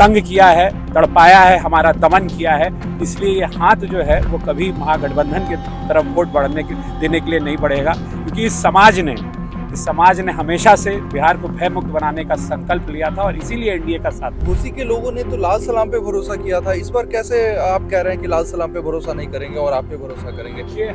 तंग किया है, तड़पाया है, हमारा दमन किया है। इसलिए ये हाथ जो है वो कभी महागठबंधन की तरफ वोट देने के लिए नहीं बढ़ेगा, क्योंकि इस समाज ने हमेशा से बिहार को भय मुक्त बनाने का संकल्प लिया था और इसीलिए एनडीए का साथ। घोसी के लोगों ने तो लाल सलाम पे भरोसा किया था, इस बार कैसे आप कह रहे हैं कि लाल सलाम पे भरोसा नहीं करेंगे और आप पे भरोसा करेंगे? देखिए,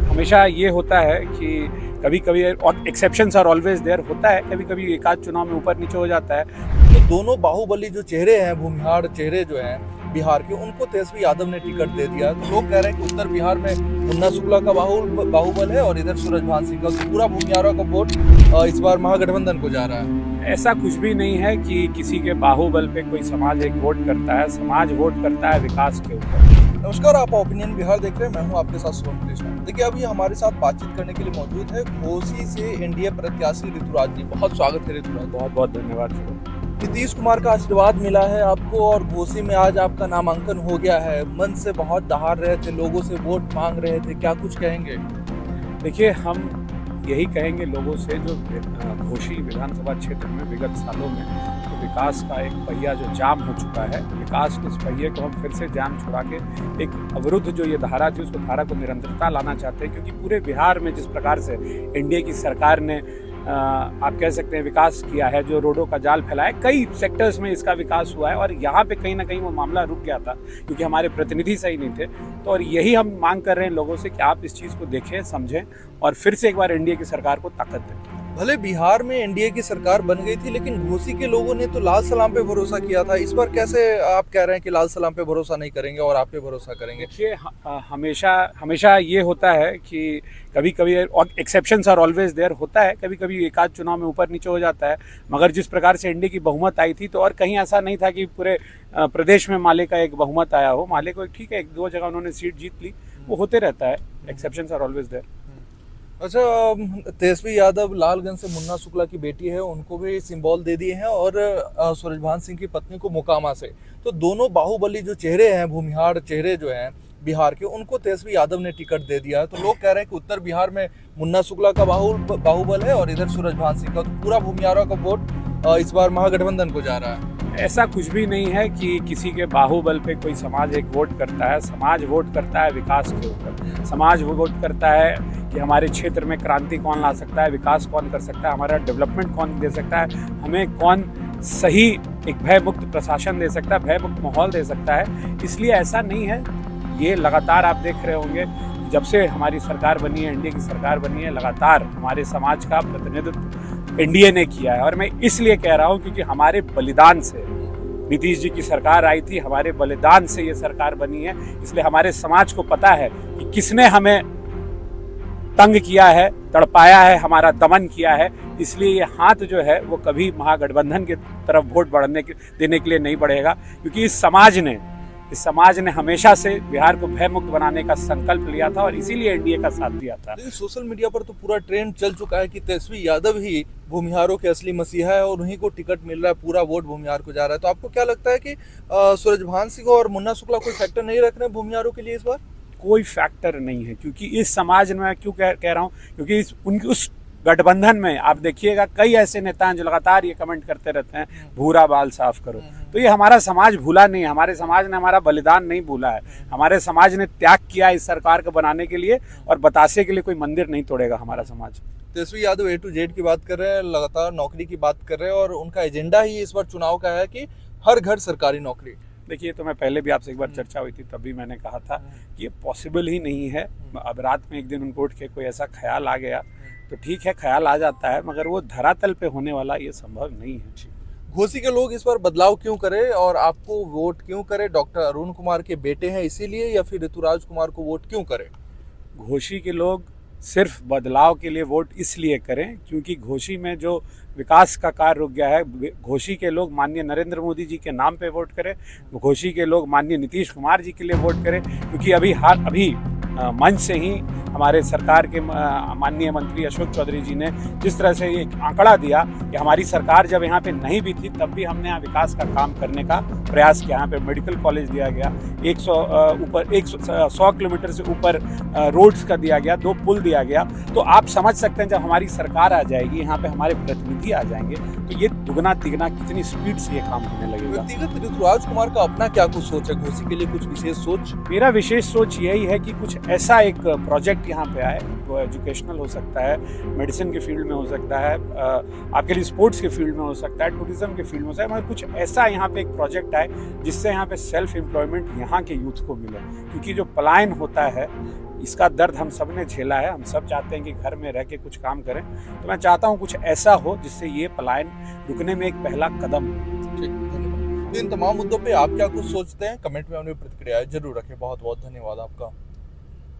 हमेशा ये होता है कि कभी कभी, और एक्सेप्शंस आर ऑलवेज देयर, होता है कभी कभी एक आध चुनाव में ऊपर नीचे हो जाता है। तो दोनों बाहुबली जो चेहरे हैं, भूमिहार चेहरे जो हैं बिहार के, उनको तेजस्वी यादव ने टिकट दे दिया। तो लोग कह रहे हैं कि उत्तर बिहार में मुन्ना शुक्ला का बाहुबल है और इधर सूरजभान सिंह का, तो पूरा भूमिहारों का वोट इस बार महागठबंधन को जा रहा है। ऐसा कुछ भी नहीं है कि किसी के बाहुबल पे कोई समाज एक वोट करता है। समाज वोट करता है विकास के ऊपर। नमस्कार, आप ओपिनियन बिहार देख रहे हैं, मैं हूं आपके साथ सुमन कृष्णा। देखिए, अभी हमारे साथ बातचीत करने के लिए मौजूद है घोसी से एनडीए प्रत्याशी ऋतुराज जी। बहुत स्वागत है ऋतुराज। बहुत बहुत धन्यवाद। नीतीश कुमार का आशीर्वाद मिला है आपको और घोसी में आज आपका नामांकन हो गया है। मन से बहुत दहाड़ रहे थे, लोगों से वोट मांग रहे थे, क्या कुछ कहेंगे? देखिए, हम यही कहेंगे लोगों से, जो घोसी विधानसभा क्षेत्र में विगत सालों में तो विकास का एक पहिया जो जाम हो चुका है, विकास के उस पहिए को हम फिर से जाम छुड़ा के एक अवरुद्ध जो ये धारा थी, उसको धारा को निरंतरता लाना चाहते हैं। क्योंकि पूरे बिहार में जिस प्रकार से एनडीए की सरकार ने आप कह सकते हैं विकास किया है, जो रोडों का जाल फैलाया, कई सेक्टर्स में इसका विकास हुआ है और यहाँ पे कहीं ना कहीं वो मामला रुक गया था क्योंकि हमारे प्रतिनिधि सही नहीं थे। तो और यही हम मांग कर रहे हैं लोगों से कि आप इस चीज़ को देखें, समझें और फिर से एक बार एनडीए की सरकार को ताकत दें। भले बिहार में एनडीए की सरकार बन गई थी, लेकिन घोसी के लोगों ने तो लाल सलाम पे भरोसा किया था। इस बार कैसे आप कह रहे हैं कि लाल सलाम पे भरोसा नहीं करेंगे और आप पे भरोसा करेंगे? देखिए, हमेशा ये होता है कि कभी कभी, और एक्सेप्शंस आर ऑलवेज देयर, होता है कभी कभी एक आध चुनाव में ऊपर नीचे हो जाता है। मगर जिस प्रकार से एनडीए की बहुमत आई थी, तो और कहीं ऐसा नहीं था कि पूरे प्रदेश में माले का एक बहुमत आया हो। माले को ठीक है, एक दो जगह उन्होंने सीट जीत ली, वो होते रहता है। Exceptions are always there. अच्छा, तेजस्वी यादव लालगंज से मुन्ना शुक्ला की बेटी है, उनको भी सिंबल दे दिए हैं और सूरजभान सिंह की पत्नी को मोकामा से। तो दोनों बाहुबली जो चेहरे हैं, भूमिहार चेहरे जो हैं बिहार के, उनको तेजस्वी यादव ने टिकट दे दिया है। तो लोग कह रहे हैं कि उत्तर बिहार में मुन्ना शुक्ला का बाहुबल है और इधर सूरजभान सिंह का, तो पूरा भूमिहारों का वोट इस बार महागठबंधन को जा रहा है। ऐसा कुछ भी नहीं है कि किसी के बाहुबल पे कोई समाज एक वोट करता है। समाज वोट करता है विकास के ऊपर। समाज वोट करता है कि हमारे क्षेत्र में क्रांति कौन ला सकता है, विकास कौन कर सकता है, हमारा डेवलपमेंट कौन दे सकता है, हमें कौन सही एक भय मुक्त प्रशासन दे सकता है, भय मुक्त माहौल दे सकता है। इसलिए ऐसा नहीं है। ये लगातार आप देख रहे होंगे, जब से हमारी सरकार बनी है, एनडीए की सरकार बनी है, लगातार हमारे समाज का प्रतिनिधित्व एनडीए ने किया है। और मैं इसलिए कह रहा हूँ क्योंकि हमारे बलिदान से नीतीश जी की सरकार आई थी, हमारे बलिदान से ये सरकार बनी है। इसलिए हमारे समाज को पता है कि किसने हमें तंग किया है, तड़पाया है, हमारा दमन किया है। इसलिए ये हाथ जो है वो कभी महागठबंधन की तरफ वोट देने के लिए नहीं बढ़ेगा, क्योंकि इस समाज ने हमेशा से बिहार को भय मुक्त बनाने का संकल्प लिया था और इसीलिए एनडीए का साथ दिया था। लेकिन सोशल मीडिया पर तो पूरा ट्रेंड चल चुका है कि तेजस्वी यादव ही भूमिहारों के असली मसीहा है और उन्हीं को टिकट मिल रहा है, पूरा वोट भूमिहार को जा रहा है। तो आपको क्या लगता है कि सूरजभान सिंह और मुन्ना शुक्ला कोई फैक्टर नहीं रख रहे हैं भूमिहारों के लिए इस बार? कोई फैक्टर नहीं है, क्योंकि इस समाज में, क्यों कह रहा हूँ, क्योंकि उनकी उस गठबंधन में आप देखिएगा कई ऐसे नेता हैं जो लगातार ये कमेंट करते रहते हैं, भूरा बाल साफ करो। तो ये हमारा समाज भूला नहीं है, हमारे समाज ने हमारा बलिदान नहीं भूला है। हमारे समाज ने त्याग किया इस सरकार को बनाने के लिए, और बतासे के लिए कोई मंदिर नहीं तोड़ेगा हमारा समाज। Tejashwi Yadav A to Z की बात कर रहे हैं, लगातार नौकरी की बात कर रहे हैं और उनका एजेंडा ही इस बार चुनाव का है कि हर घर सरकारी नौकरी। देखिए, तो मैं पहले भी आपसे एक बार चर्चा हुई थी, तभी मैंने कहा था कि ये पॉसिबल ही नहीं है। अब रात में एक दिन उनको उठ के कोई ऐसा ख्याल आ गया तो ठीक है, ख्याल आ जाता है, मगर वो धरातल पे होने वाला ये संभव नहीं है। घोसी के लोग इस बार बदलाव क्यों करें और आपको वोट क्यों करें? डॉक्टर अरुण कुमार के बेटे हैं इसीलिए, या फिर ऋतुराज कुमार को वोट क्यों करें? घोसी के लोग सिर्फ बदलाव के लिए वोट इसलिए करें क्योंकि घोसी में जो विकास का कार्य रुक गया है। घोसी के लोग माननीय नरेंद्र मोदी जी के नाम पे वोट करें, घोसी के लोग माननीय नीतीश कुमार जी के लिए वोट करें, क्योंकि अभी मंच से ही हमारे सरकार के माननीय मंत्री अशोक चौधरी जी ने जिस तरह से एक आंकड़ा दिया कि हमारी सरकार जब यहाँ पे नहीं भी थी तब भी हमने यहाँ विकास का काम करने का प्रयास किया। यहाँ पे मेडिकल कॉलेज दिया गया, 100 किलोमीटर से ऊपर रोड्स का दिया गया, 2 पुल दिया गया। तो आप समझ सकते हैं जब हमारी सरकार आ जाएगी, यहाँ पे हमारे प्रतिनिधि आ जाएंगे, तो ये दुगना तिगना कितनी स्पीड से ये काम होने लगेगा। व्यक्तिगत ऋतुराज कुमार का अपना क्या कुछ सोच है, घोसी के लिए कुछ विशेष सोच? मेरा विशेष सोच यही है कि कुछ ऐसा एक प्रोजेक्ट यहाँ पे आए, वो एजुकेशनल हो सकता है, मेडिसिन के फील्ड में हो सकता है, आपके लिए स्पोर्ट्स के फील्ड में हो सकता है, टूरिज्म के फील्ड में हो सकता है, मगर कुछ ऐसा यहाँ पे एक प्रोजेक्ट आए जिससे यहाँ पे सेल्फ एम्प्लॉयमेंट यहाँ के यूथ को मिले। क्योंकि जो पलायन होता है इसका दर्द हम सब ने झेला है, हम सब चाहते हैं कि घर में रह के कुछ काम करें। तो मैं चाहता हूँ कुछ ऐसा हो जिससे ये पलायन रुकने में एक पहला कदम हो। ठीक, धन्यवाद। इन तमाम मुद्दों पे आप क्या कुछ सोचते हैं, कमेंट में अपनी प्रतिक्रिया जरूर रखें। बहुत बहुत धन्यवाद आपका।